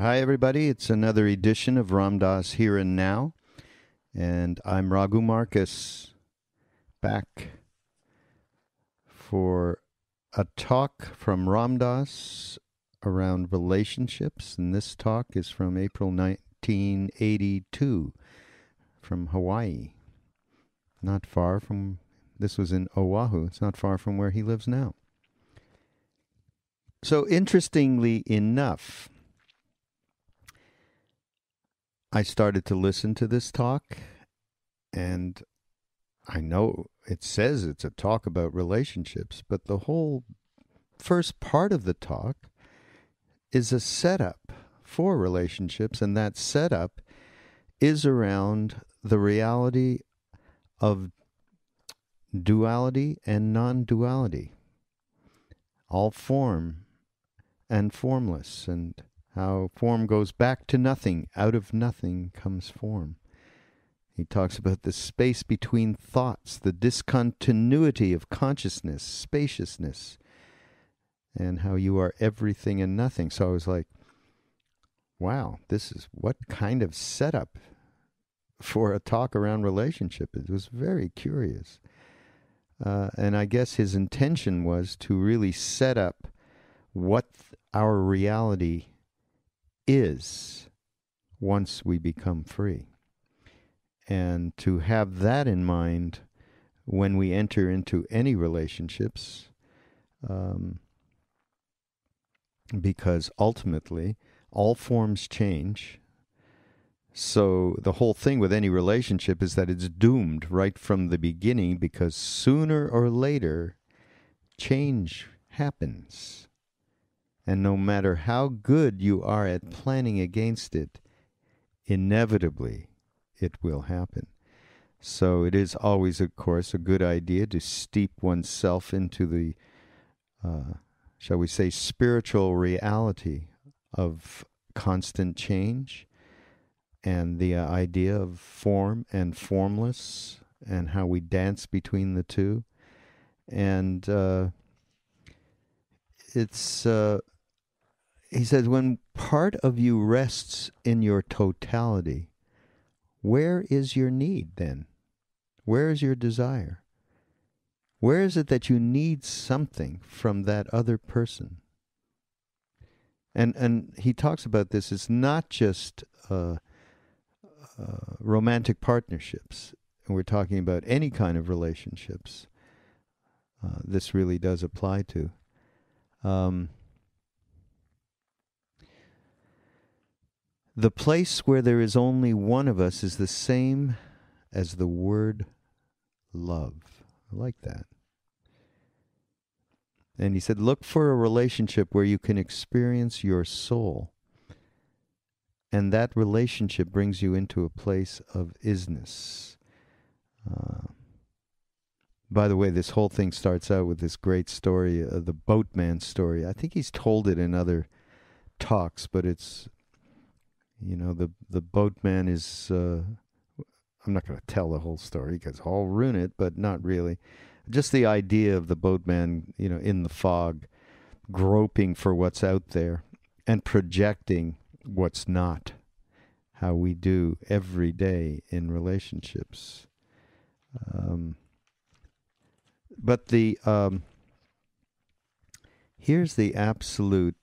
Hi, everybody. It's another edition of Ram Dass Here and Now. And I'm Raghu Marcus, back for a talk from Ram Dass around relationships. And this talk is from April 1982 from Hawaii. Not far from, this was in Oahu. It's not far from where he lives now. So interestingly enough, I started to listen to this talk, and I know it says it's a talk about relationships, but the whole first part of the talk is a setup for relationships, and that setup is around the reality of duality and non-duality, all form and formless, and how form goes back to nothing. Out of nothing comes form. He talks about the space between thoughts, the discontinuity of consciousness, spaciousness, and how you are everything and nothing. So I was like, wow, this is what kind of setup for a talk around relationship. It was very curious. And I guess his intention was to really set up what our reality is once we become free. And to have that in mind when we enter into any relationships, because ultimately all forms change. So the whole thing with any relationship is that it's doomed right from the beginning, because sooner or later change happens. And no matter how good you are at planning against it, inevitably it will happen. So it is always, of course, a good idea to steep oneself into the, shall we say, spiritual reality of constant change, and the idea of form and formless, and how we dance between the two. And it's... he says, when part of you rests in your totality, where is your need then? Where is your desire? Where is it that you need something from that other person? And he talks about this. It's not just romantic partnerships. And we're talking about any kind of relationships. This really does apply to. The place where there is only one of us is the same as the word love. I like that. And he said, look for a relationship where you can experience your soul. And that relationship brings you into a place of isness. By the way, this whole thing starts out with this great story, the Boatman story. I think he's told it in other talks, but it's... You know, the boatman is, I'm not going to tell the whole story because I'll ruin it, but not really. Just the idea of the boatman, you know, in the fog, groping for what's out there and projecting what's not, how we do every day in relationships. But here's the absolute...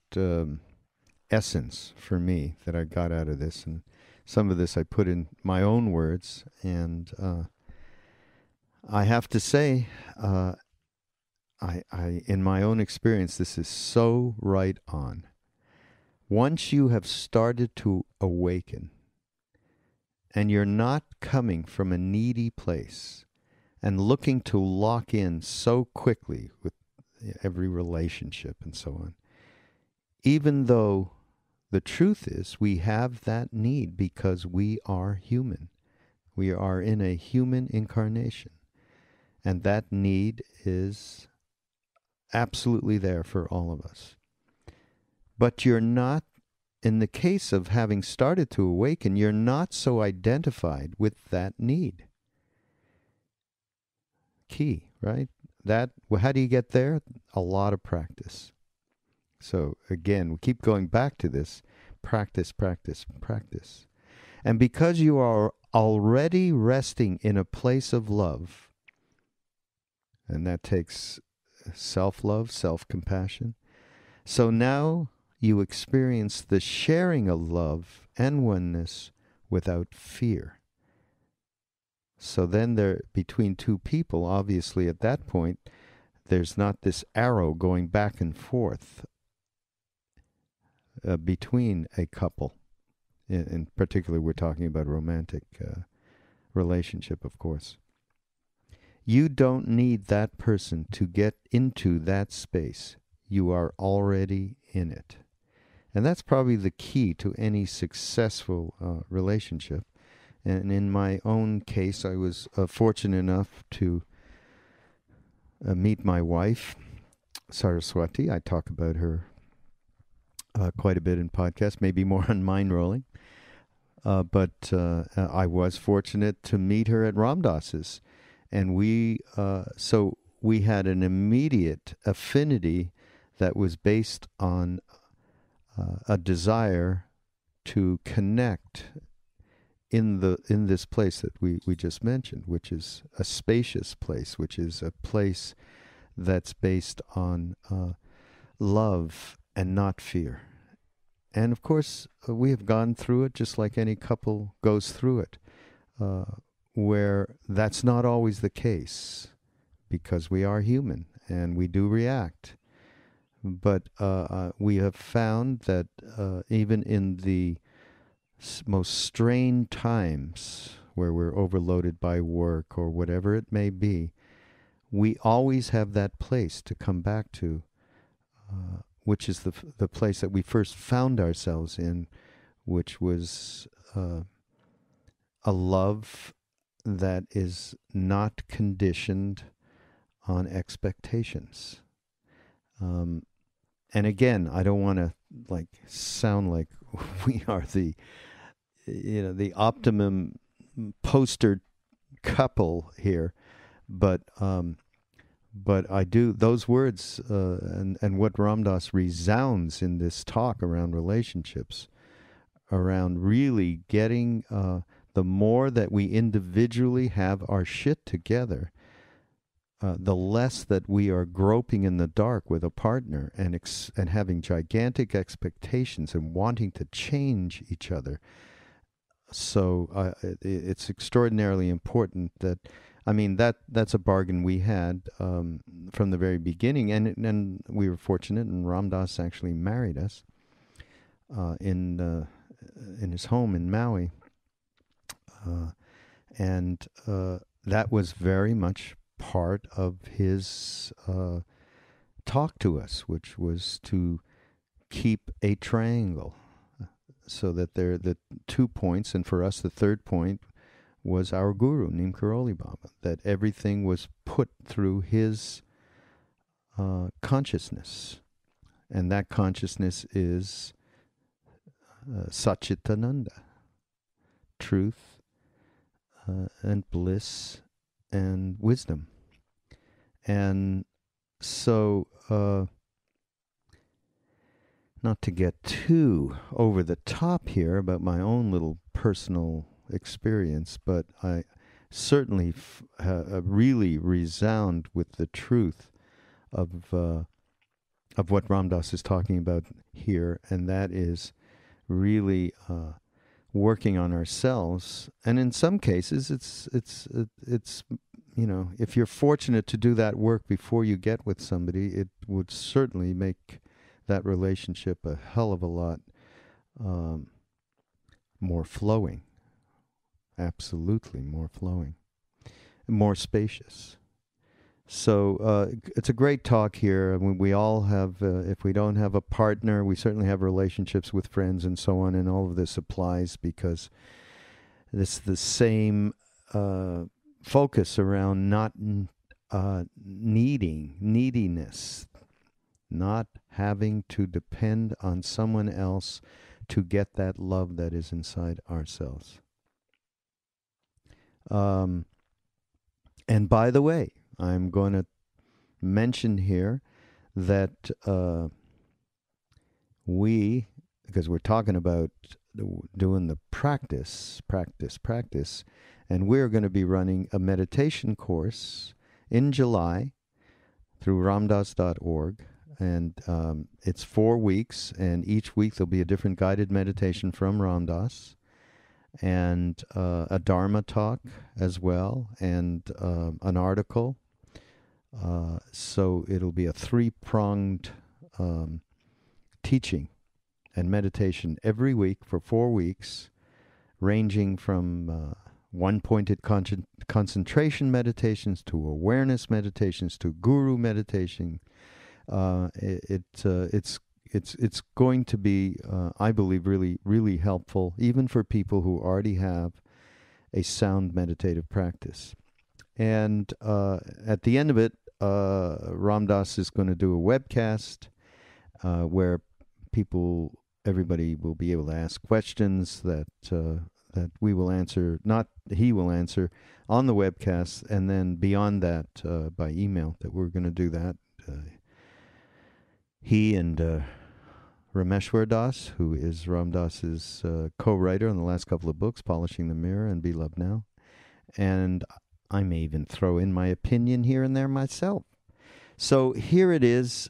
essence for me that I got out of this, and some of this I put in my own words, and I have to say, I in my own experience, this is so right on. Once you have started to awaken, and you're not coming from a needy place and looking to lock in so quickly with every relationship and so on, even though the truth is we have that need because we are human. We are in a human incarnation. And that need is absolutely there for all of us. But you're not, in the case of having started to awaken, you're not so identified with that need. Key, right? That, well, how do you get there? A lot of practice. So again, we keep going back to this. practice, practice, practice. And because you are already resting in a place of love, and that takes self-love, self-compassion, so now you experience the sharing of love and oneness without fear. So then there, between two people, obviously at that point, there's not this arrow going back and forth between a couple. In particular, we're talking about romantic relationship, of course. You don't need that person to get into that space. You are already in it. And that's probably the key to any successful relationship. And in my own case, I was fortunate enough to meet my wife, Saraswati. I talk about her quite a bit in podcasts, maybe more on mind rolling. But I was fortunate to meet her at Ram Dass's. And we had an immediate affinity that was based on a desire to connect in this place that we just mentioned, which is a spacious place, which is a place that's based on love and not fear. And of course, we have gone through it just like any couple goes through it, where that's not always the case, because we are human and we do react. But we have found that even in the most strained times where we're overloaded by work or whatever it may be, we always have that place to come back to, which is the place that we first found ourselves in, which was a love that is not conditioned on expectations. And again, I don't want to sound like we are the optimum poster couple here, but I do those words and what Ram Dass resounds in this talk around relationships, around really getting the more that we individually have our shit together, the less that we are groping in the dark with a partner and having gigantic expectations and wanting to change each other. So it's extraordinarily important that, that's a bargain we had from the very beginning, and we were fortunate, and Ram Dass actually married us in his home in Maui, and that was very much part of his talk to us, which was to keep a triangle, so that the 2 points, and for us the third point was our guru, Neem Karoli Baba, that everything was put through his consciousness. And that consciousness is Satchitananda, truth and bliss and wisdom. And so, not to get too over the top here about my own little personal experience, but I certainly really resound with the truth of what Ram Dass is talking about here, and that is really working on ourselves. And in some cases, it's if you're fortunate to do that work before you get with somebody, it would certainly make that relationship a hell of a lot more flowing. Absolutely more flowing, more spacious. So it's a great talk here. I mean, we all have, if we don't have a partner, we certainly have relationships with friends and so on, and all of this applies because it's the same focus around not neediness, not having to depend on someone else to get that love that is inside ourselves. And by the way, I'm going to mention here that we because we're talking about doing the practice, and we're going to be running a meditation course in July through ramdas.org. And it's 4 weeks, and each week there'll be a different guided meditation from Ramdas, and a Dharma talk as well, and an article. So it'll be a 3-pronged teaching and meditation every week for 4 weeks, ranging from one-pointed concentration meditations to awareness meditations to guru meditation. It's going to be, I believe, really, really helpful, even for people who already have a sound meditative practice. And at the end of it, Ramdas is going to do a webcast where everybody will be able to ask questions that we will answer, not he will answer, on the webcast, and then beyond that by email, that we're going to do that. He and Rameshwar Das, who is Ramdas's co-writer on the last couple of books, Polishing the Mirror and Be Loved Now. And I may even throw in my opinion here and there myself. So here it is,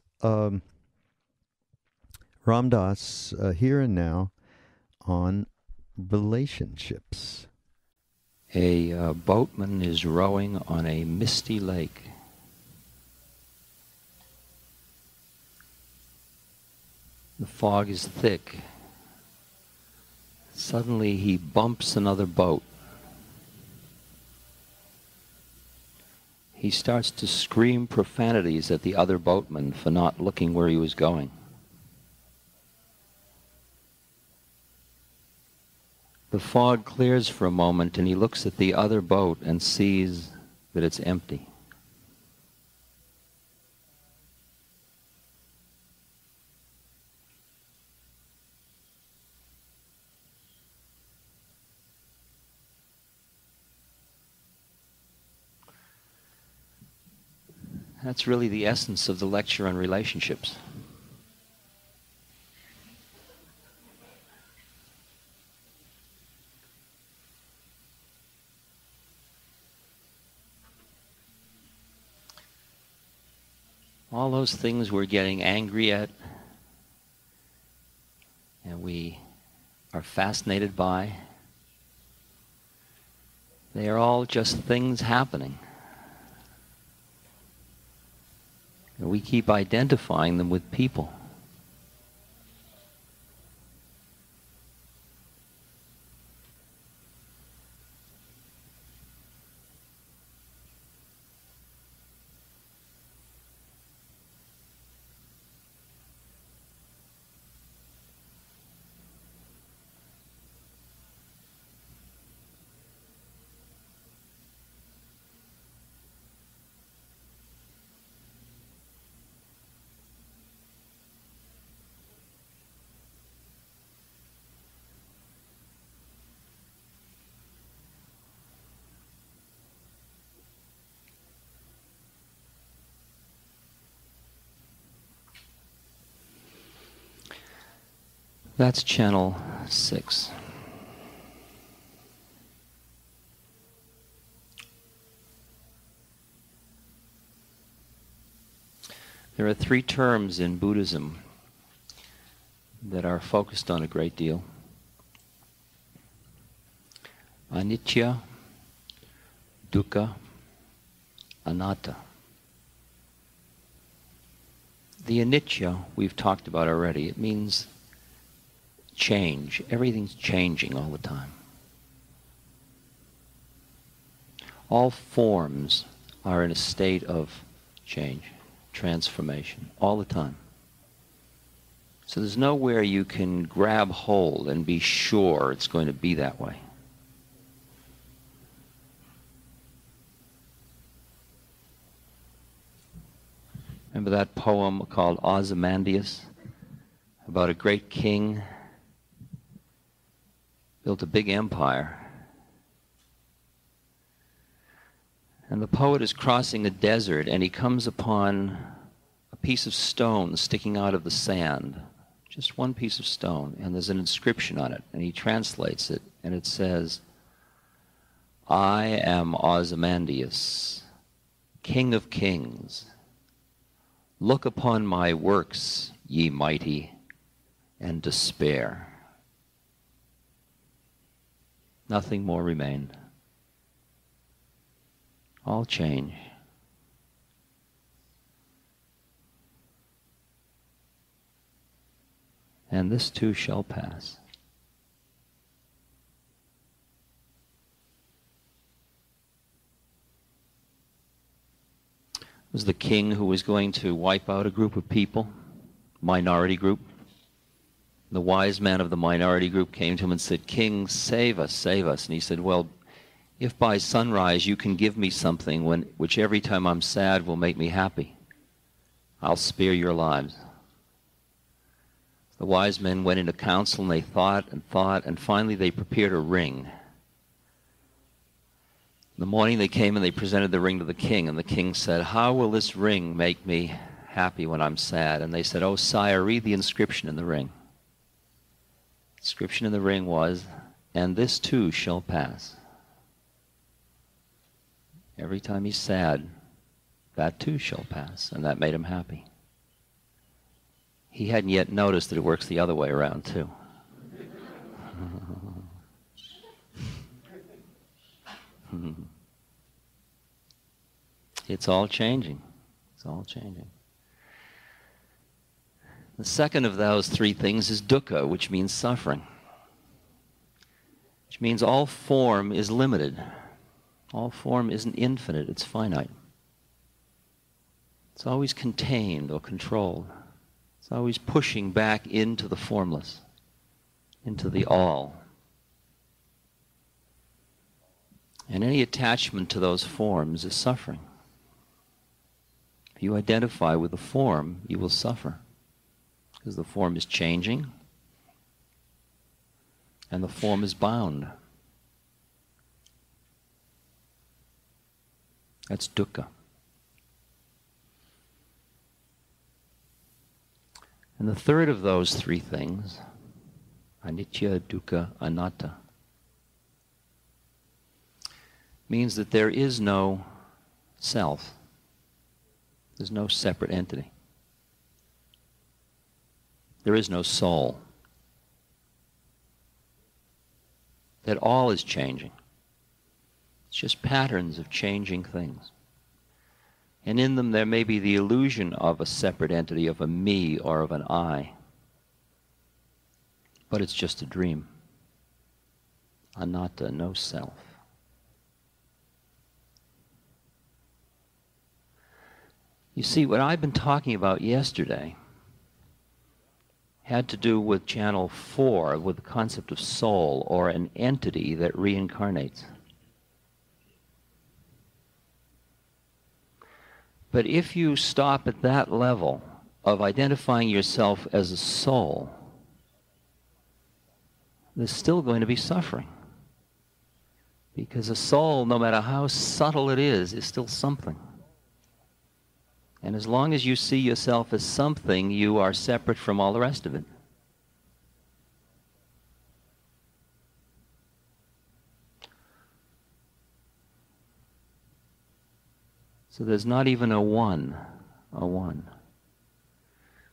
Ramdas, here and now, on relationships. A boatman is rowing on a misty lake. The fog is thick. Suddenly he bumps another boat. He starts to scream profanities at the other boatman for not looking where he was going. The fog clears for a moment, and he looks at the other boat and sees that it's empty. That's really the essence of the lecture on relationships. All those things we're getting angry at and we are fascinated by, they are all just things happening. And we keep identifying them with people. That's channel 6. There are 3 terms in Buddhism that are focused on a great deal. Anicca, dukkha, anatta. The anicca we've talked about already. It means change. Everything's changing all the time. All forms are in a state of change, transformation, all the time. So there's nowhere you can grab hold and be sure it's going to be that way. Remember that poem called Ozymandias, about a great king built a big empire. And the poet is crossing a desert, and he comes upon a piece of stone sticking out of the sand, just one piece of stone, and there's an inscription on it, and he translates it, and it says, I am Ozymandias, King of Kings. Look upon my works, ye mighty, and despair. Nothing more remained. All change. And this too shall pass. It was the king who was going to wipe out a group of people, minority group. The wise man of the minority group came to him and said, King, save us, save us. And he said, well, if by sunrise you can give me something which every time I'm sad will make me happy, I'll spare your lives. The wise men went into council, and they thought, and finally they prepared a ring. In the morning they came and they presented the ring to the king, and the king said, how will this ring make me happy when I'm sad? And they said, oh, sire, read the inscription in the ring. The inscription in the ring was, and this too shall pass. Every time he's sad, that too shall pass, and that made him happy. He hadn't yet noticed that it works the other way around, too. It's all changing. It's all changing. The second of those three things is dukkha, which means suffering. Which means all form is limited. All form isn't infinite, it's finite. It's always contained or controlled. It's always pushing back into the formless, into the all. And any attachment to those forms is suffering. If you identify with the form, you will suffer, because the form is changing, and the form is bound. That's dukkha. And the third of those three things, anicca, dukkha, anatta, means that there is no self. There's no separate entity. There is no soul. That all is changing. It's just patterns of changing things. And in them there may be the illusion of a separate entity, of a me or of an I. But it's just a dream. Anatta, no self. You see, what I've been talking about yesterday had to do with channel 4, with the concept of soul, or an entity that reincarnates. But if you stop at that level of identifying yourself as a soul, there's still going to be suffering. Because a soul, no matter how subtle it is still something. And as long as you see yourself as something, you are separate from all the rest of it. So there's not even a one.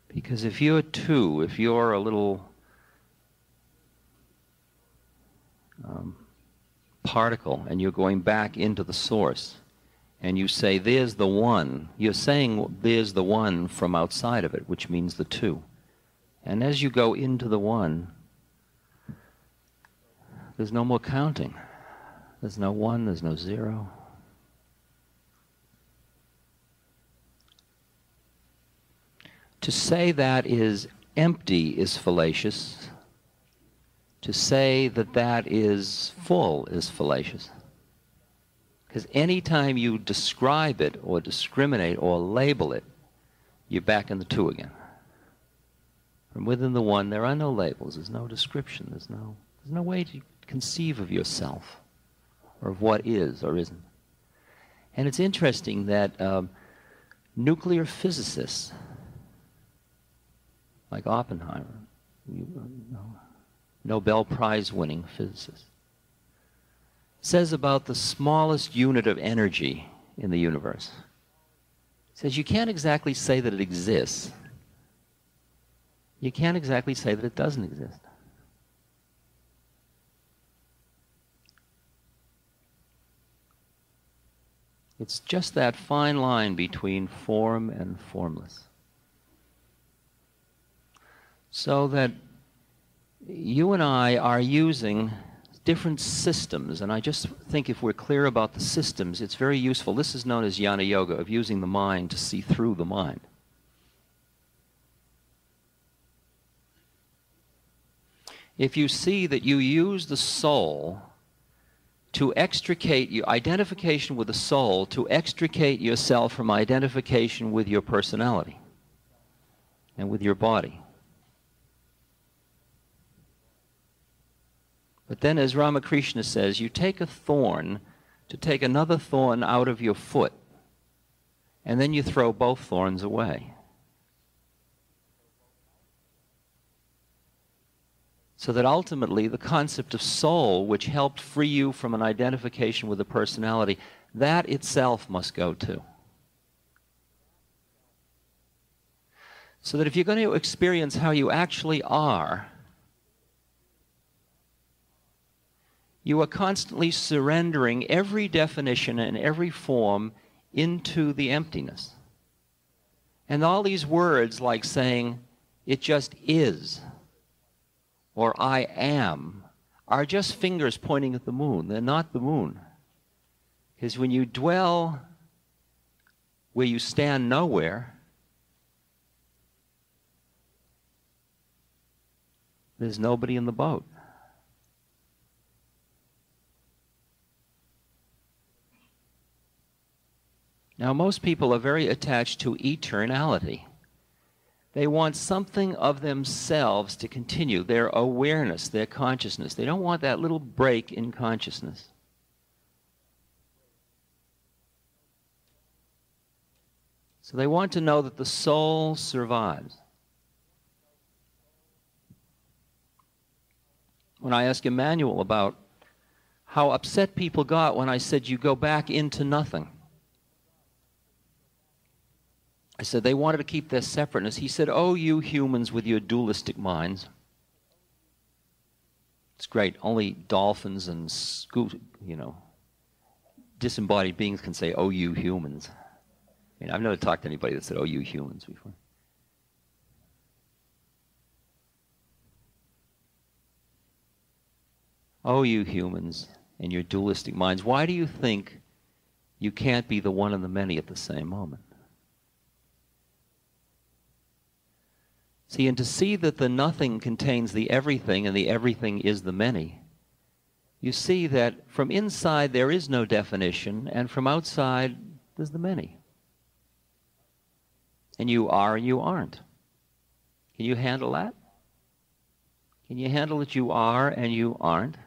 Because if you're two, if you're a little particle and you're going back into the source, and you say, there's the one, you're saying there's the one from outside of it, which means the two. And as you go into the one, there's no more counting. There's no one, there's no zero. To say that is empty is fallacious. To say that that is full is fallacious. Because any time you describe it or discriminate or label it, you're back in the two again. From within the one, there are no labels. There's no description. There's no way to conceive of yourself or of what is or isn't. And it's interesting that nuclear physicists, like Oppenheimer, Nobel Prize winning physicist, says about the smallest unit of energy in the universe. He says you can't exactly say that it exists. You can't exactly say that it doesn't exist. It's just that fine line between form and formless. So that you and I are using different systems, and I just think if we're clear about the systems, it's very useful. This is known as jnana yoga, of using the mind to see through the mind. If you see that you use the soul to extricate your identification with the soul, to extricate yourself from identification with your personality and with your body. But then, as Ramakrishna says, you take a thorn to take another thorn out of your foot, and then you throw both thorns away. So that ultimately the concept of soul, which helped free you from an identification with the personality, that itself must go too. So that if you're going to experience how you actually are, you are constantly surrendering every definition and every form into the emptiness. And all these words like saying, it just is, or I am, are just fingers pointing at the moon. They're not the moon. Because when you dwell where you stand nowhere, there's nobody in the boat. Now, most people are very attached to eternality. They want something of themselves to continue, their awareness, their consciousness. They don't want that little break in consciousness. So they want to know that the soul survives. When I asked Emmanuel about how upset people got when I said you go back into nothing, I said they wanted to keep their separateness. He said, oh, you humans with your dualistic minds. It's great. Only dolphins and, disembodied beings can say, oh, you humans. I mean, I've never talked to anybody that said, oh, you humans before. Oh, you humans and your dualistic minds. Why do you think you can't be the one and the many at the same moment? See, and to see that the nothing contains the everything and the everything is the many, you see that from inside there is no definition, and from outside there's the many. And you are and you aren't. Can you handle that? Can you handle that you are and you aren't?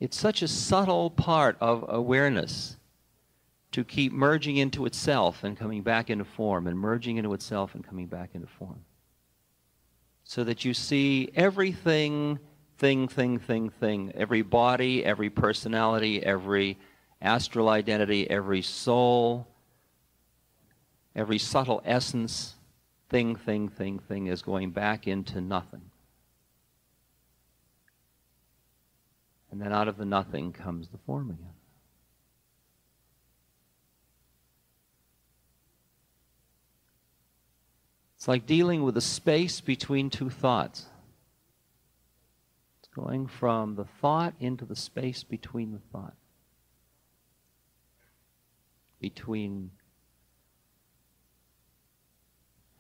It's such a subtle part of awareness to keep merging into itself and coming back into form, and merging into itself and coming back into form. So that you see everything, thing, every body, every personality, every astral identity, every soul, every subtle essence, thing is going back into nothing. And then out of the nothing comes the form again. It's like dealing with the space between two thoughts. It's going from the thought into the space between the thought.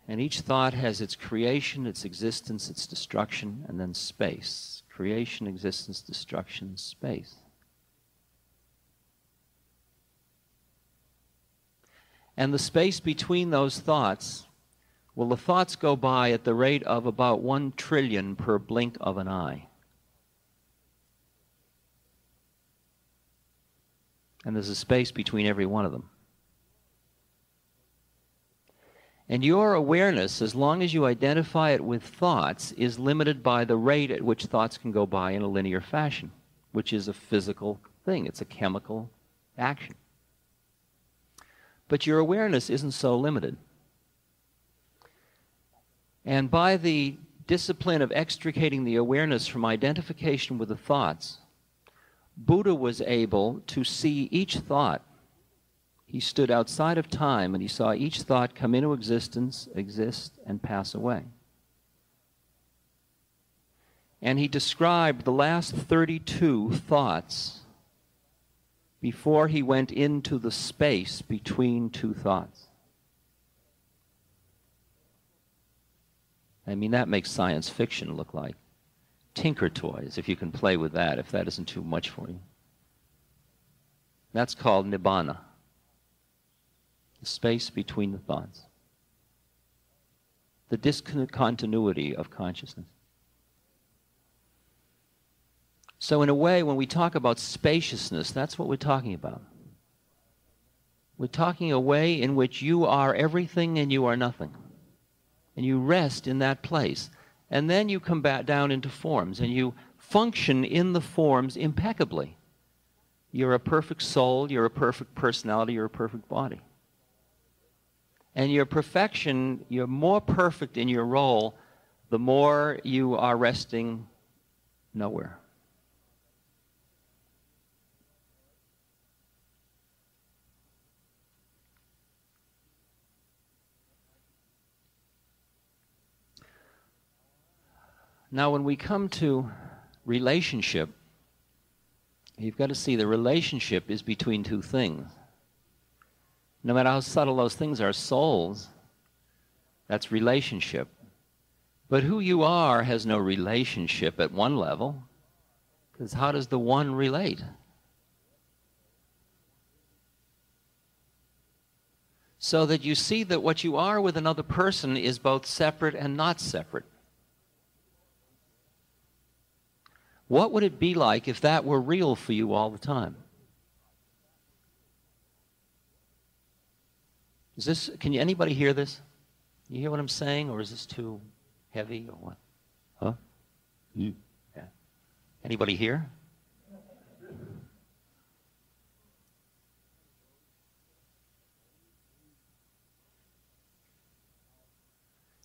And each thought has its creation, its existence, its destruction, and then space. Creation, existence, destruction, space. And the space between those thoughts, well, the thoughts go by at the rate of about 1 trillion per blink of an eye. And there's a space between every one of them. And your awareness, as long as you identify it with thoughts, is limited by the rate at which thoughts can go by in a linear fashion, which is a physical thing. It's a chemical action. But your awareness isn't so limited. And by the discipline of extricating the awareness from identification with the thoughts, Buddha was able to see each thought. He stood outside of time and he saw each thought come into existence, exist, and pass away. And he described the last 32 thoughts before he went into the space between two thoughts. I mean, that makes science fiction look like Tinker Toys, if you can play with that, if that isn't too much for you. That's called Nibbana, the space between the thoughts, the discontinuity of consciousness. So in a way, when we talk about spaciousness, that's what we're talking about. We're talking a way in which you are everything and you are nothing. And you rest in that place. And then you come back down into forms, and you function in the forms impeccably. You're a perfect soul, you're a perfect personality, you're a perfect body. And your perfection, you're more perfect in your role, the more you are resting nowhere. Now, when we come to relationship, you've got to see the relationship is between two things. No matter how subtle those things are, souls, that's relationship. But who you are has no relationship at one level, because how does the one relate? So that you see that what you are with another person is both separate and not separate. What would it be like if that were real for you all the time? Is this, anybody hear this? You hear what I'm saying, or is this too heavy, or what? Huh? Yeah. Anybody here?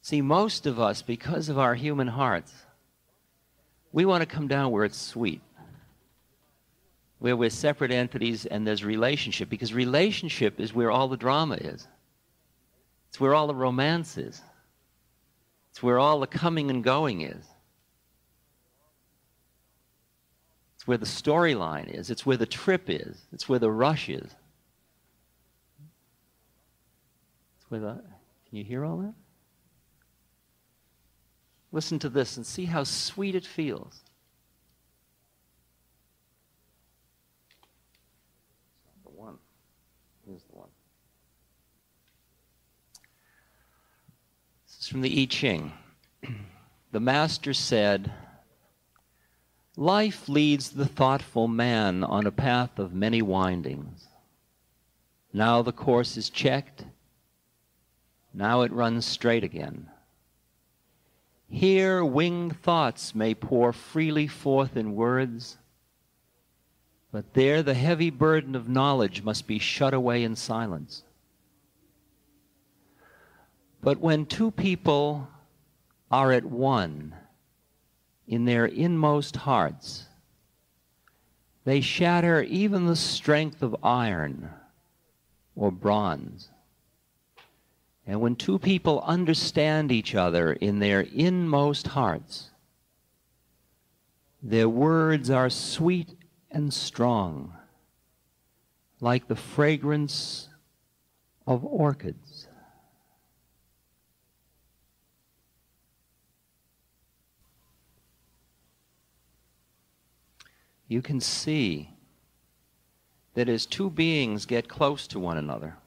See, most of us, because of our human hearts, we want to come down where it's sweet, where we're separate entities and there's relationship, because relationship is where all the drama is. It's where all the romance is. It's where all the coming and going is. It's where the storyline is. It's where the trip is. It's where the rush is. It's where the... Can you hear all that? Listen to this and see how sweet it feels. The one. Here's the one. This is from the I Ching. The master said, "Life leads the thoughtful man on a path of many windings. Now the course is checked. Now it runs straight again. Here winged thoughts may pour freely forth in words, but there the heavy burden of knowledge must be shut away in silence. But when two people are at one in their inmost hearts, they shatter even the strength of iron or bronze. And when two people understand each other in their inmost hearts, their words are sweet and strong, like the fragrance of orchids." You can see that as two beings get close to one another,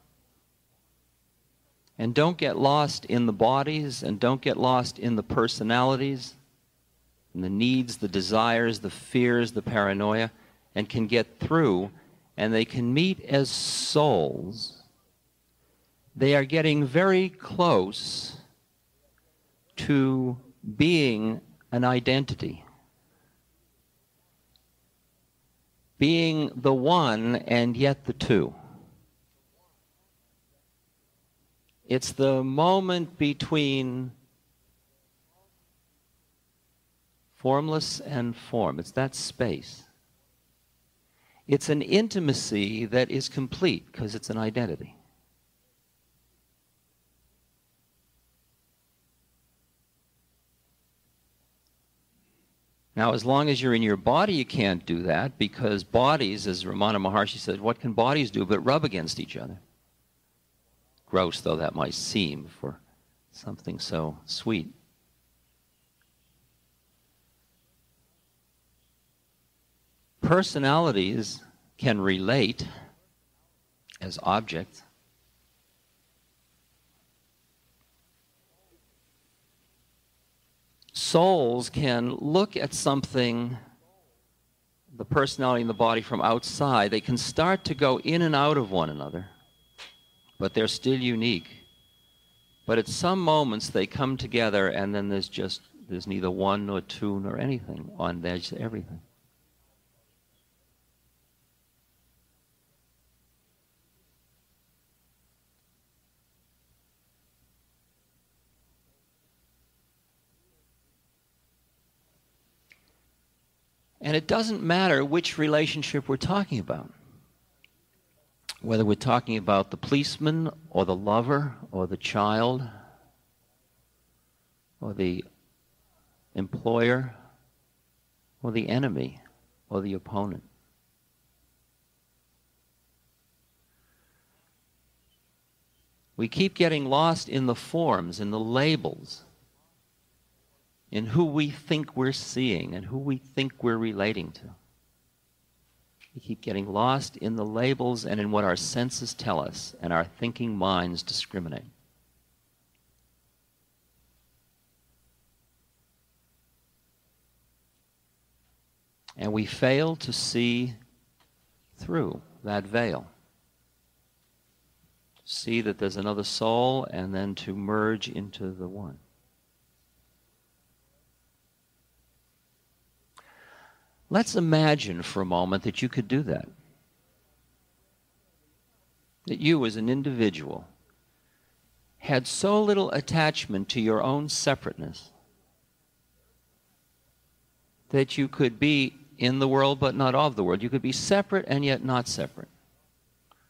and don't get lost in the bodies, and don't get lost in the personalities, and the needs, the desires, the fears, the paranoia, and can get through, and they can meet as souls, they are getting very close to being an identity, being the one and yet the two. It's the moment between formless and form. It's that space. It's an intimacy that is complete because it's an identity. Now, as long as you're in your body, you can't do that, because bodies, as Ramana Maharshi said, what can bodies do but rub against each other? Gross though that might seem for something so sweet. Personalities can relate as objects. Souls can look at something, the personality in the body, from outside. They can start to go in and out of one another, but they're still unique. But at some moments they come together, and then there's neither one nor two nor anything. There's everything. And it doesn't matter which relationship we're talking about. Whether we're talking about the policeman or the lover or the child or the employer or the enemy or the opponent. We keep getting lost in the forms, in the labels, in who we think we're seeing and who we think we're relating to. We keep getting lost in the labels and in what our senses tell us and our thinking minds discriminate. And we fail to see through that veil. See that there's another soul, and then to merge into the one. Let's imagine for a moment that you could do that. That you as an individual had so little attachment to your own separateness that you could be in the world but not of the world. You could be separate and yet not separate.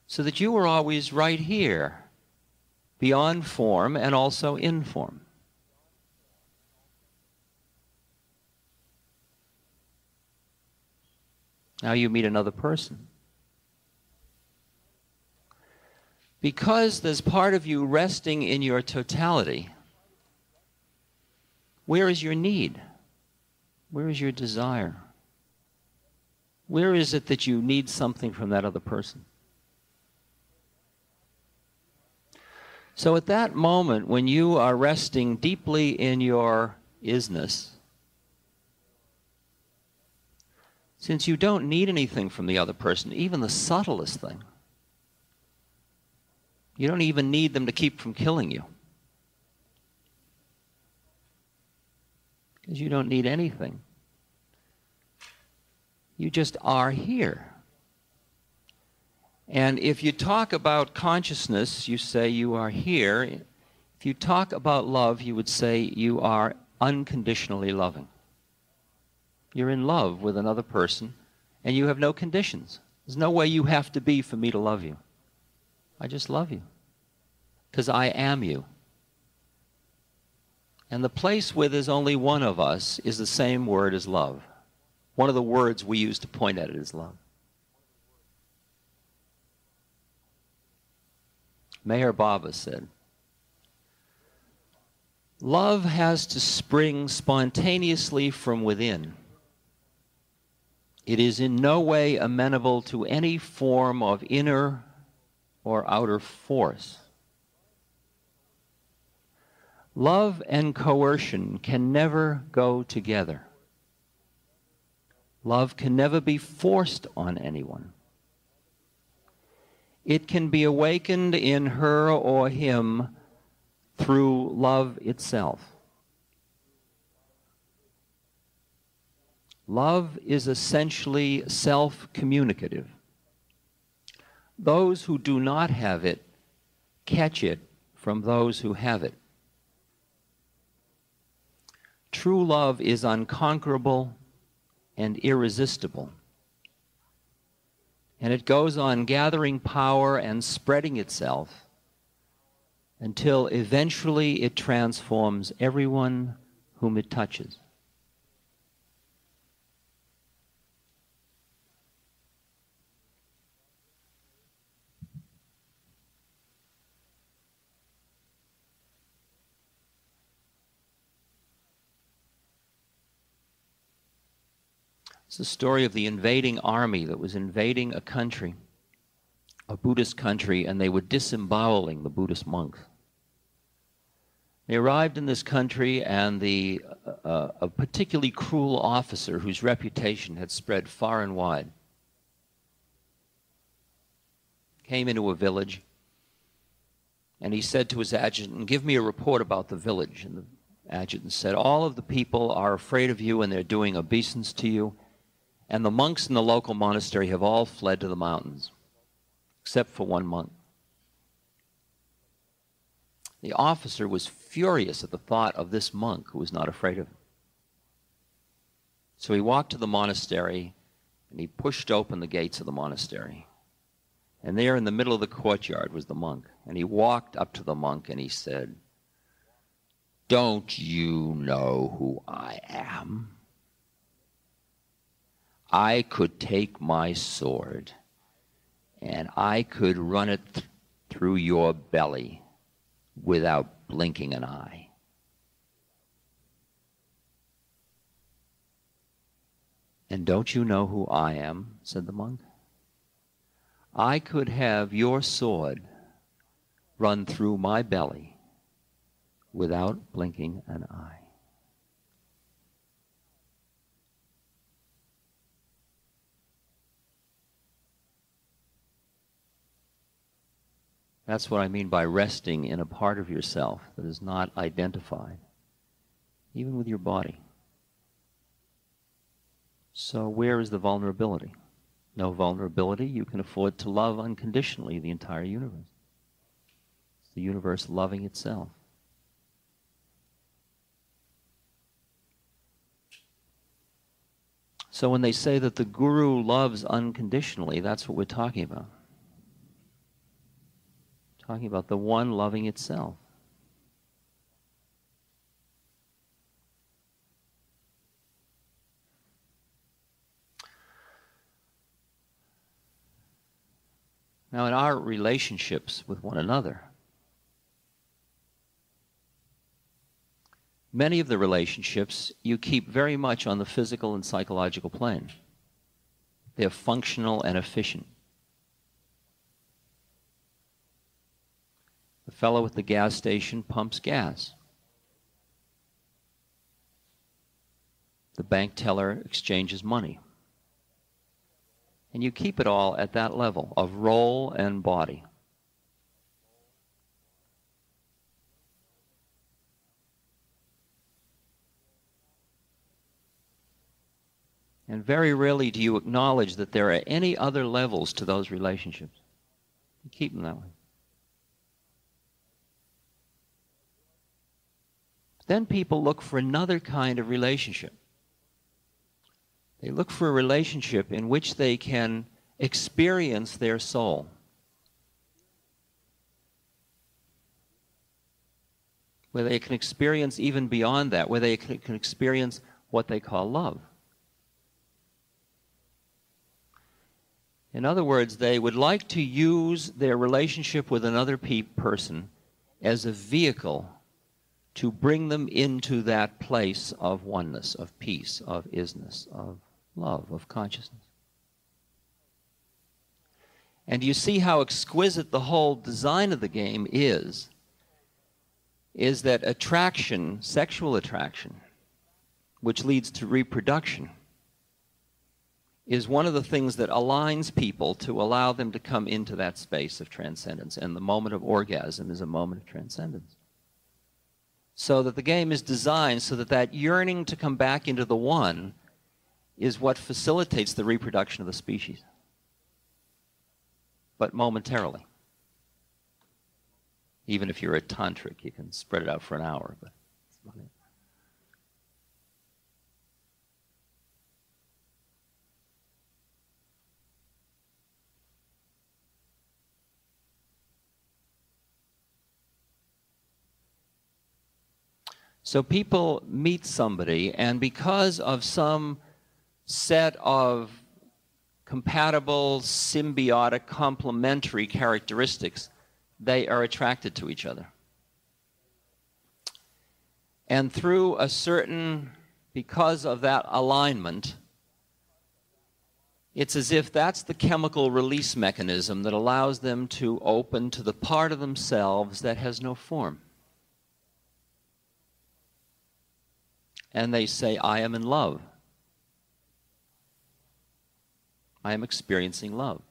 So that you were always right here, beyond form and also in form. Now you meet another person. Because there's part of you resting in your totality, where is your need? Where is your desire? Where is it that you need something from that other person? So at that moment, when you are resting deeply in your isness, since you don't need anything from the other person, even the subtlest thing, you don't even need them to keep from killing you, because you don't need anything. You just are here. And if you talk about consciousness, you say you are here. If you talk about love, you would say you are unconditionally loving. You're in love with another person, and you have no conditions. There's no way you have to be for me to love you. I just love you, because I am you. And the place where there's only one of us is the same word as love. One of the words we use to point at it is love. Meher Baba said, love has to spring spontaneously from within. It is in no way amenable to any form of inner or outer force. Love and coercion can never go together. Love can never be forced on anyone. It can be awakened in her or him through love itself. Love is essentially self-communicative. Those who do not have it catch it from those who have it. True love is unconquerable and irresistible. And it goes on gathering power and spreading itself until eventually it transforms everyone whom it touches. It's the story of the invading army that was invading a country, a Buddhist country, and they were disemboweling the Buddhist monks. They arrived in this country, and a particularly cruel officer whose reputation had spread far and wide came into a village, and he said to his adjutant, "Give me a report about the village." And the adjutant said, "All of the people are afraid of you, and they're doing obeisance to you. And the monks in the local monastery have all fled to the mountains, except for one monk." The officer was furious at the thought of this monk who was not afraid of him. So he walked to the monastery, and he pushed open the gates of the monastery. And there in the middle of the courtyard was the monk. And he walked up to the monk, and he said, "Don't you know who I am? I could take my sword and I could run it through your belly without blinking an eye." "And don't you know who I am?" said the monk. "I could have your sword run through my belly without blinking an eye." That's what I mean by resting in a part of yourself that is not identified, even with your body. So where is the vulnerability? No vulnerability, you can afford to love unconditionally the entire universe. It's the universe loving itself. So when they say that the guru loves unconditionally, that's what we're talking about. Talking about the one loving itself. Now, in our relationships with one another, many of the relationships you keep very much on the physical and psychological plane. They're functional and efficient. The fellow at the gas station pumps gas. The bank teller exchanges money. And you keep it all at that level of role and body. And very rarely do you acknowledge that there are any other levels to those relationships. You keep them that way. Then people look for another kind of relationship. They look for a relationship in which they can experience their soul. Where they can experience even beyond that, where they can experience what they call love. In other words, they would like to use their relationship with another person as a vehicle to bring them into that place of oneness, of peace, of isness, of love, of consciousness. And you see how exquisite the whole design of the game is that attraction, sexual attraction, which leads to reproduction, is one of the things that aligns people to allow them to come into that space of transcendence. And the moment of orgasm is a moment of transcendence. So that the game is designed so that that yearning to come back into the one is what facilitates the reproduction of the species. But momentarily. Even if you're a tantric, you can spread it out for an hour, but that's about it. So people meet somebody, and because of some set of compatible, symbiotic, complementary characteristics, they are attracted to each other. And through a certain, because of that alignment, it's as if that's the chemical release mechanism that allows them to open to the part of themselves that has no form. And they say, I am in love. I am experiencing love.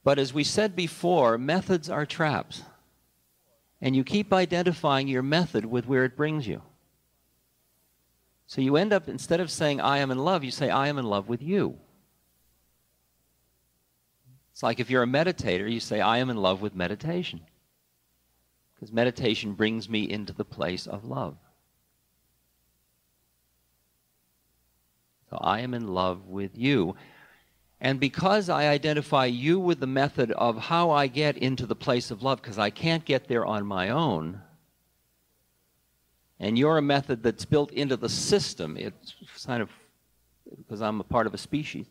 But as we said before, methods are traps. And you keep identifying your method with where it brings you. So you end up, instead of saying, I am in love, you say, I am in love with you. It's like if you're a meditator, you say, I am in love with meditation. Because meditation brings me into the place of love. So I am in love with you. And because I identify you with the method of how I get into the place of love, because I can't get there on my own, and you're a method that's built into the system, it's kind of, because I'm a part of a species,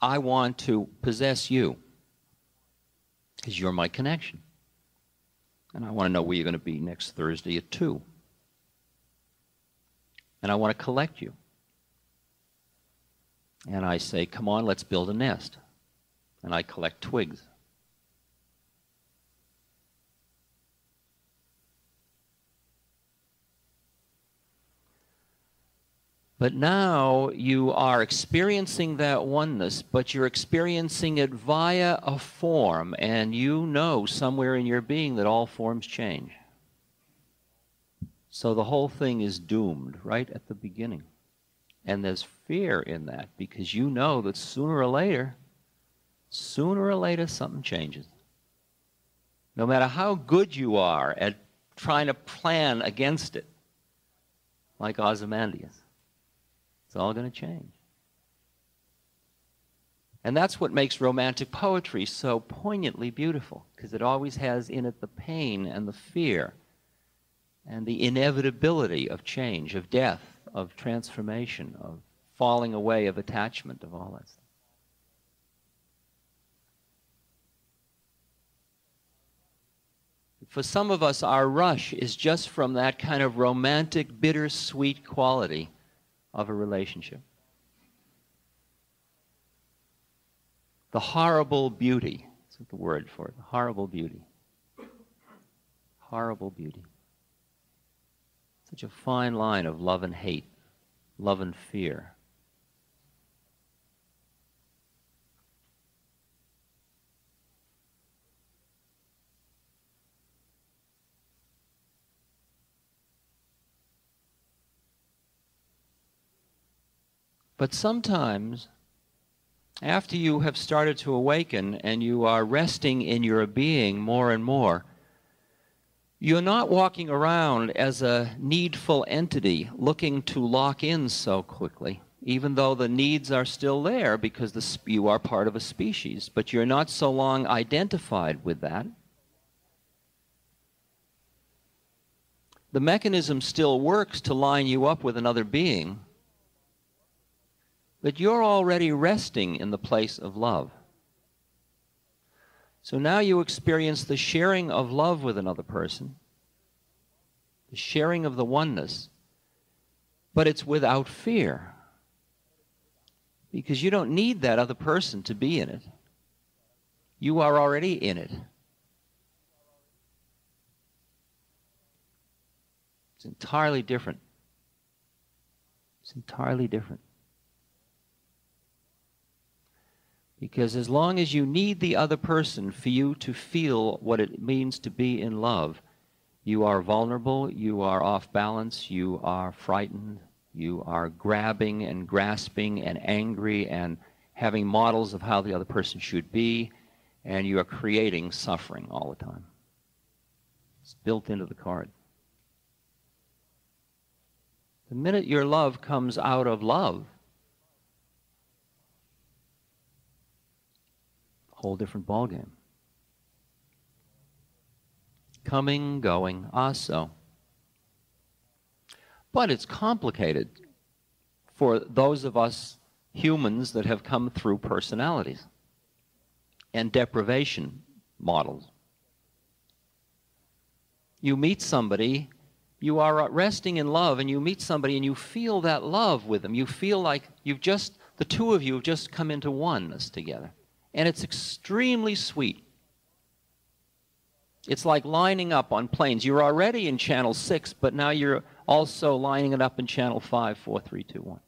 I want to possess you, because you're my connection. And I want to know where you're going to be next Thursday at 2. And I want to collect you. And I say, come on, let's build a nest. And I collect twigs. But now you are experiencing that oneness, but you're experiencing it via a form, and you know somewhere in your being that all forms change. So the whole thing is doomed right at the beginning. And there's fear in that, because you know that sooner or later something changes. No matter how good you are at trying to plan against it, like Ozymandias. It's all going to change. And that's what makes romantic poetry so poignantly beautiful, because it always has in it the pain and the fear and the inevitability of change, of death, of transformation, of falling away, of attachment, of all that stuff. For some of us, our rush is just from that kind of romantic, bittersweet quality of a relationship. The horrible beauty, that's the word for it, the horrible beauty. Horrible beauty. Such a fine line of love and hate, love and fear. But sometimes, after you have started to awaken and you are resting in your being more and more, you're not walking around as a needful entity looking to lock in so quickly, even though the needs are still there because you are part of a species, but you're not so long identified with that. The mechanism still works to line you up with another being, but you're already resting in the place of love. So now you experience the sharing of love with another person, the sharing of the oneness, but it's without fear, because you don't need that other person to be in it. You are already in it. It's entirely different. It's entirely different. Because as long as you need the other person for you to feel what it means to be in love, you are vulnerable, you are off balance, you are frightened, you are grabbing and grasping and angry and having models of how the other person should be, and you are creating suffering all the time. It's built into the card. The minute your love comes out of love, a whole different ballgame. Coming, going, so. But it's complicated for those of us humans that have come through personalities and deprivation models. You meet somebody, you are resting in love, and you meet somebody and you feel that love with them. You feel like the two of you have just come into oneness together. And it's extremely sweet. It's like lining up on planes. You're already in channel 6, but now you're also lining it up in channel 5, 4, 3, 2, 1.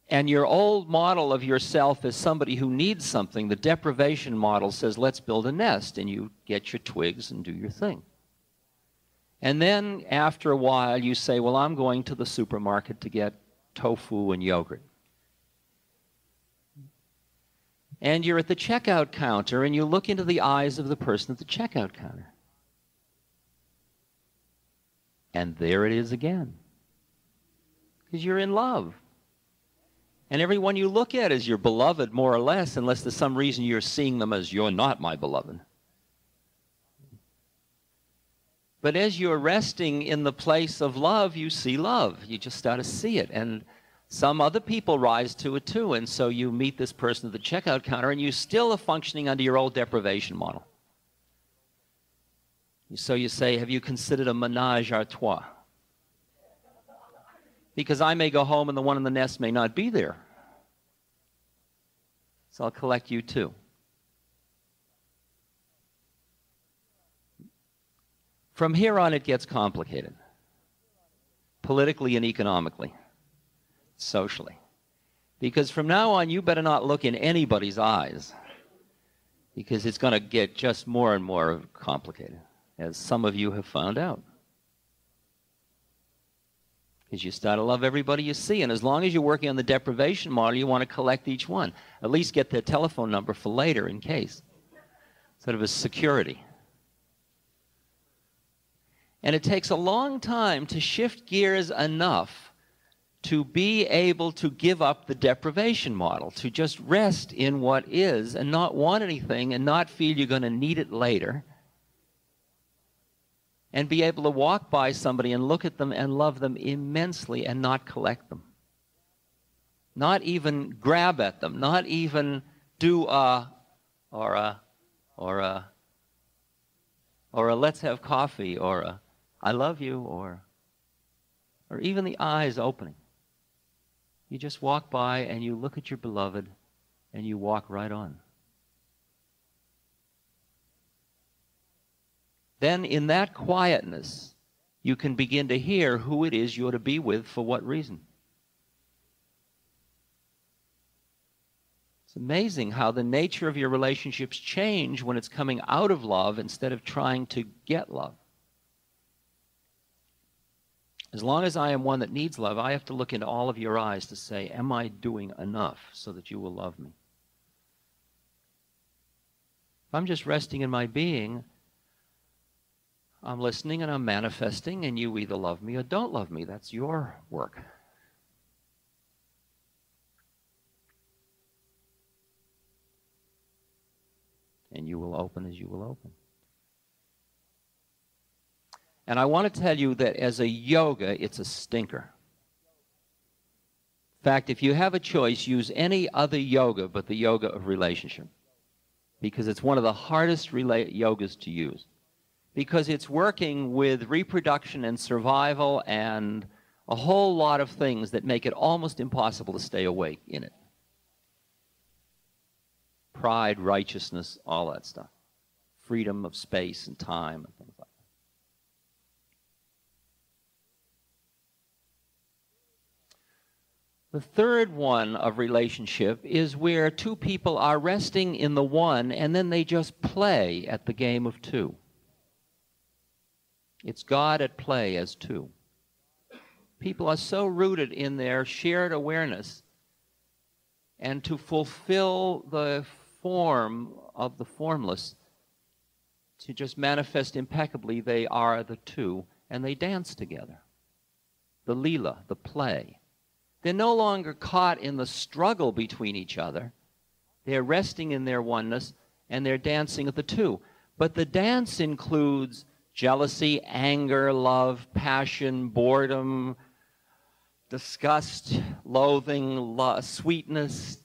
And your old model of yourself as somebody who needs something, the deprivation model says, let's build a nest, and you get your twigs and do your thing. And then after a while you say, well, I'm going to the supermarket to get tofu and yogurt. And you're at the checkout counter and you look into the eyes of the person at the checkout counter. And there it is again. Because you're in love. And everyone you look at is your beloved, more or less, unless there's some reason you're seeing them as you're not my beloved. But as you're resting in the place of love, you see love. You just start to see it. And some other people rise to it too. And so you meet this person at the checkout counter and you still are functioning under your old deprivation model. So you say, have you considered a ménage à trois? Because I may go home and the one in the nest may not be there. So I'll collect you too. From here on it gets complicated. Politically and economically. Socially. Because from now on you better not look in anybody's eyes. Because it's going to get just more and more complicated. As some of you have found out. Because you start to love everybody you see. And as long as you're working on the deprivation model, you want to collect each one. At least get their telephone number for later in case. Sort of as security. And it takes a long time to shift gears enough to be able to give up the deprivation model. To just rest in what is and not want anything and not feel you're going to need it later. And be able to walk by somebody and look at them and love them immensely and not collect them. Not even grab at them. Not even do a let's have coffee or a I love you or even the eyes opening. You just walk by and you look at your beloved and you walk right on. Then in that quietness, you can begin to hear who it is you're to be with for what reason. It's amazing how the nature of your relationships change when it's coming out of love instead of trying to get love. As long as I am one that needs love, I have to look into all of your eyes to say, am I doing enough so that you will love me? If I'm just resting in my being, I'm listening and I'm manifesting, and you either love me or don't love me. That's your work. And you will open as you will open. And I want to tell you that as a yoga, it's a stinker. In fact, if you have a choice, use any other yoga but the yoga of relationship. Because it's one of the hardest yogas to use. Because it's working with reproduction and survival and a whole lot of things that make it almost impossible to stay awake in it. Pride, righteousness, all that stuff. freedom of space and time and things like that. The third one of relationship is where two people are resting in the one and then they just play at the game of two. It's God at play as two. People are so rooted in their shared awareness, and to fulfill the form of the formless, to just manifest impeccably, they are the two, and they dance together. The Leela, the play. They're no longer caught in the struggle between each other. They're resting in their oneness, and they're dancing at the two. But the dance includes jealousy, anger, love, passion, boredom, disgust, loathing, sweetness,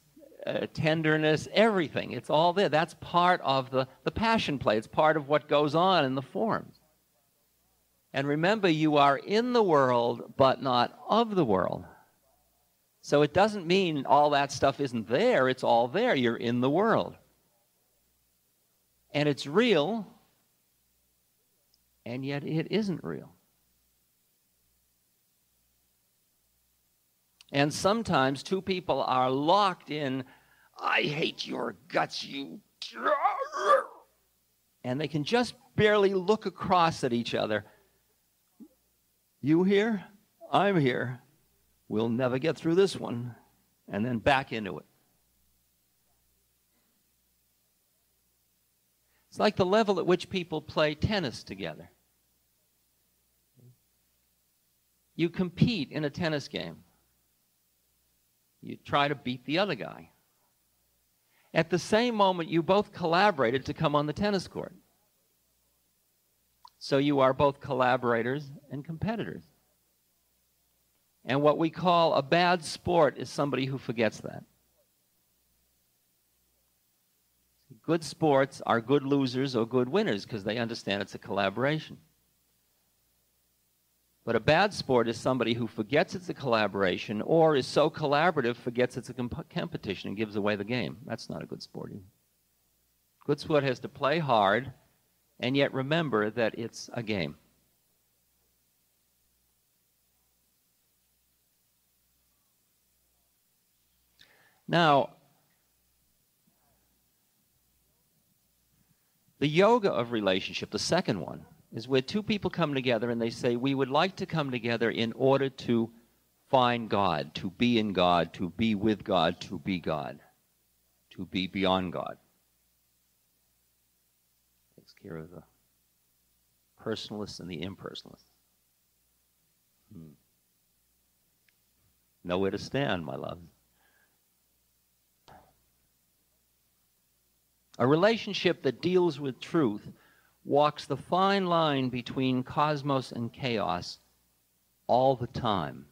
tenderness, everything. It's all there. That's part of the passion play. It's part of what goes on in the forms. And remember, you are in the world, but not of the world. So it doesn't mean all that stuff isn't there. It's all there. You're in the world. And it's real, and yet it isn't real. And sometimes two people are locked in, I hate your guts, you... And they can just barely look across at each other. You here? I'm here. We'll never get through this one. And then back into it. It's like the level at which people play tennis together. You compete in a tennis game. You try to beat the other guy. At the same moment, you both collaborated to come on the tennis court. So you are both collaborators and competitors. And what we call a bad sport is somebody who forgets that. Good sports are good losers or good winners because they understand it's a collaboration. But a bad sport is somebody who forgets it's a collaboration or is so collaborative, forgets it's a competition and gives away the game. That's not a good sport either. Good sport has to play hard and yet remember that it's a game. Now, the yoga of relationship, the second one, is where two people come together and they say, we would like to come together in order to find God, to be in God, to be with God, to be God, to be beyond God. Takes care of the personalists and the impersonalists. Nowhere to stand, my love. A relationship that deals with truth walks the fine line between cosmos and chaos all the time.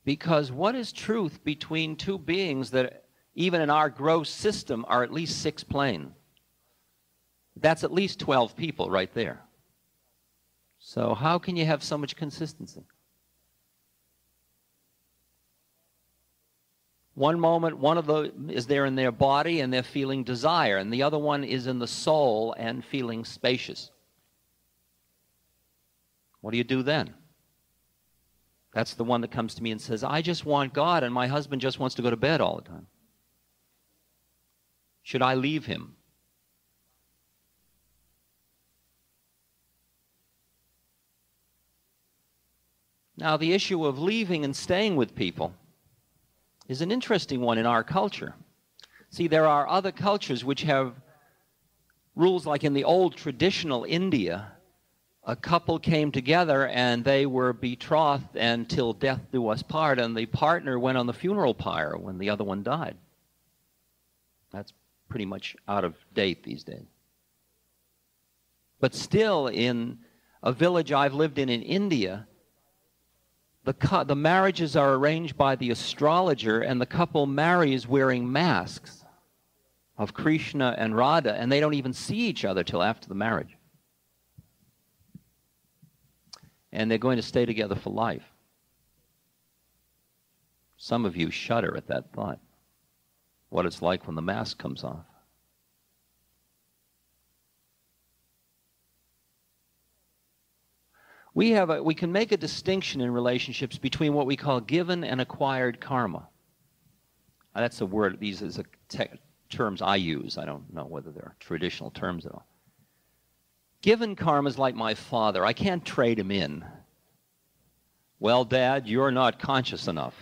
Because what is truth between two beings that, even in our gross system, are at least 6 planes? That's at least 12 people right there. So how can you have so much consistency? One moment, one of them is there in their body and they're feeling desire, and the other one is in the soul and feeling spacious. What do you do then? That's the one that comes to me and says, I just want God and my husband just wants to go to bed all the time. Should I leave him? Now, the issue of leaving and staying with people is an interesting one in our culture. See, there are other cultures which have rules like in the old traditional India, a couple came together and they were betrothed until death do us part, and the partner went on the funeral pyre when the other one died. That's pretty much out of date these days. But still, in a village I've lived in India, the marriages are arranged by the astrologer, and the couple marries wearing masks of Krishna and Radha, and they don't even see each other till after the marriage. And they're going to stay together for life. Some of you shudder at that thought, what it's like when the mask comes off. We can make a distinction in relationships between what we call given and acquired karma. That's a word, these are terms I use. I don't know whether they're traditional terms at all. Given karma is like my father. I can't trade him in. Well, Dad, you're not conscious enough.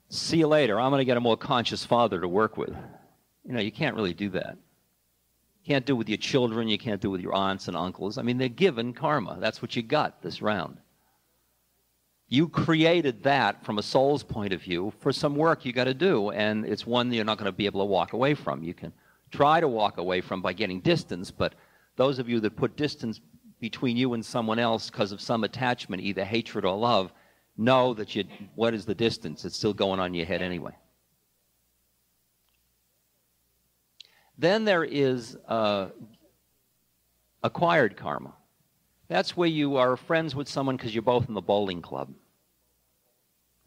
See you later. I'm going to get a more conscious father to work with. You know, you can't really do that. You can't do it with your children. You can't do it with your aunts and uncles. I mean, they're given karma. That's what you got this round. You created that from a soul's point of view for some work you got to do, and it's one that you're not going to be able to walk away from. You can try to walk away from by getting distance, but those of you that put distance between you and someone else because of some attachment, either hatred or love, know that what is the distance? It's still going on in your head anyway. Then there is acquired karma. That's where you are friends with someone because you're both in the bowling club.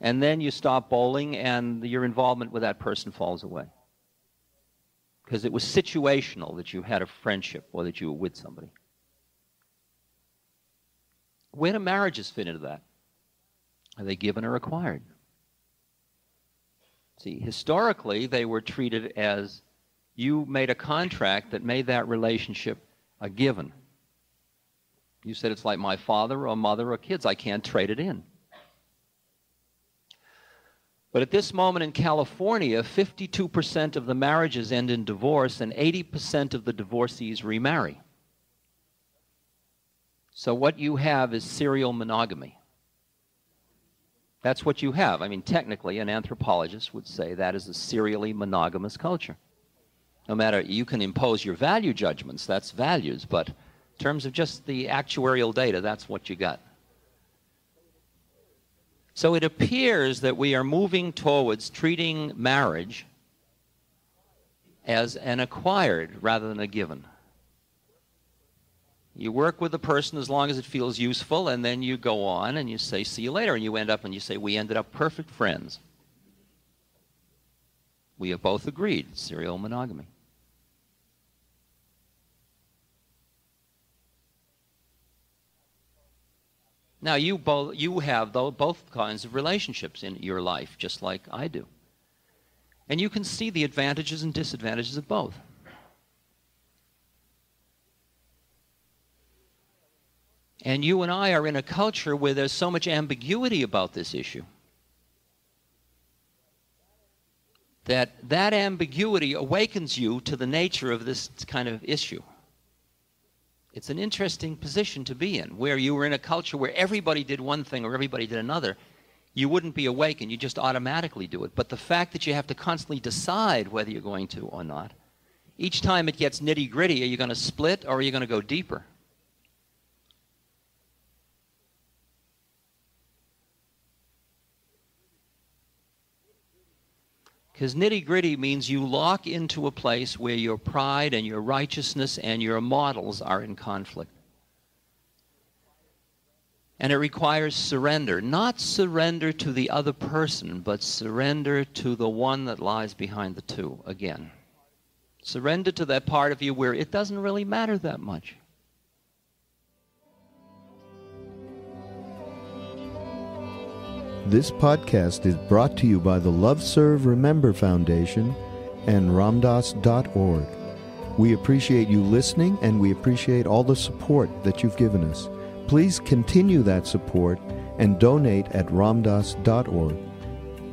And then you stop bowling and your involvement with that person falls away. Because it was situational that you had a friendship or that you were with somebody. Where do marriages fit into that? Are they given or acquired? See, historically, they were treated as you made a contract that made that relationship a given. You said it's like my father or mother or kids. I can't trade it in. But at this moment in California, 52% of the marriages end in divorce and 80% of the divorcees remarry. So what you have is serial monogamy. That's what you have. I mean, technically, an anthropologist would say that is a serially monogamous culture. No matter, you can impose your value judgments, that's values, but in terms of just the actuarial data, that's what you got. So it appears that we are moving towards treating marriage as an acquired rather than a given. You work with the person as long as it feels useful, and then you go on and you say, see you later, and you end up and you say, we ended up perfect friends. We have both agreed, serial monogamy. Now, you have both kinds of relationships in your life, just like I do. And you can see the advantages and disadvantages of both. And you and I are in a culture where there's so much ambiguity about this issue that ambiguity awakens you to the nature of this kind of issue. It's an interesting position to be in, where you were in a culture where everybody did one thing or everybody did another. You wouldn't be awakened, you just automatically do it. But the fact that you have to constantly decide whether you're going to or not, each time it gets nitty-gritty, are you going to split or are you going to go deeper? Because nitty-gritty means you lock into a place where your pride and your righteousness and your models are in conflict. And it requires surrender. Not surrender to the other person, but surrender to the one that lies behind the two, again. Surrender to that part of you where it doesn't really matter that much. This podcast is brought to you by the Love Serve Remember Foundation and ramdas.org. We appreciate you listening, and we appreciate all the support that you've given us. Please continue that support and donate at ramdas.org.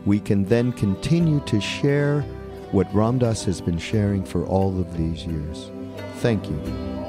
We can then continue to share what Ram Dass has been sharing for all of these years. Thank you.